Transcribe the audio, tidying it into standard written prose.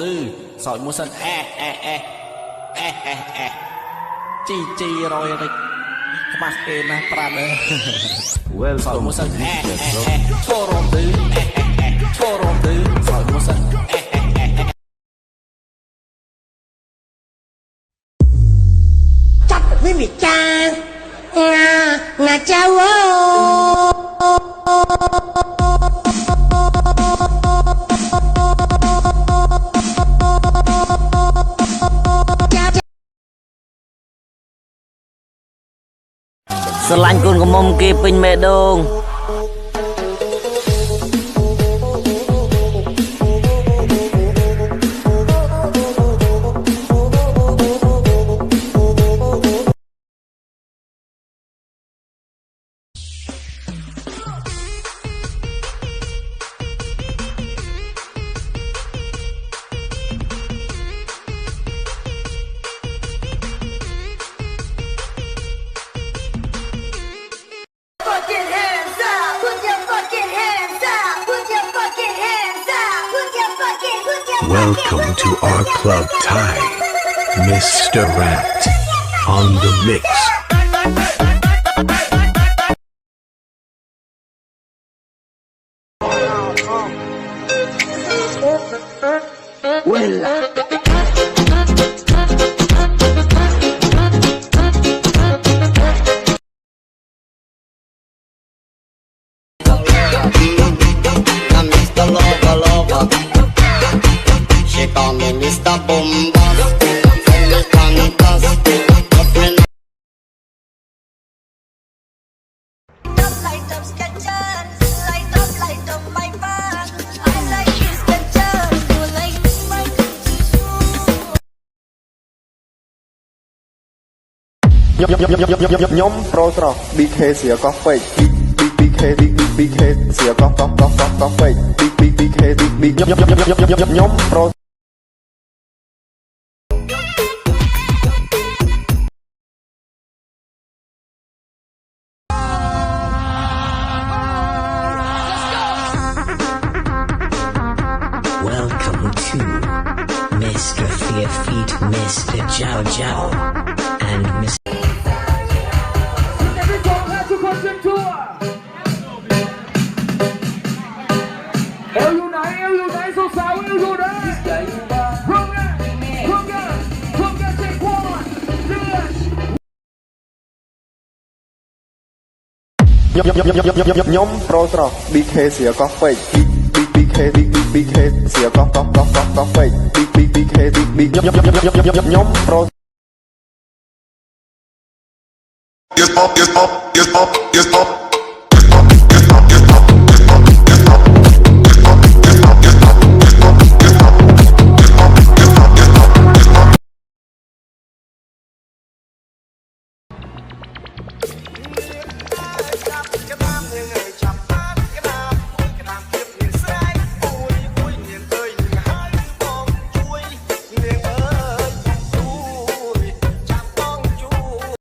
tư sỏi mua sân chi rồi đấy mặt kê na prada sỏi mua sân forum tư sỏi mua sân chặt với vị cha ngà cháuស្រឡាញ់កូនកំមុំគេពេញមេដង Welcome to our club, Thai. Mr. Rat on the mix. She call me Mr. Bombastic, tell me fantastic. Light up Skechers, light up my bag. I like his Skechers, you like my Gucci shoes. Nhóm pro trò BK xỉa có fake BK xỉa có fake BK nhóm pro Welcome to Mr. Fear Feet, Mr. Jiao Jiao, and Mr. nhóm pro trò BK xỉa có fake BK xỉa có fake BK nhóm pro Yes, pop.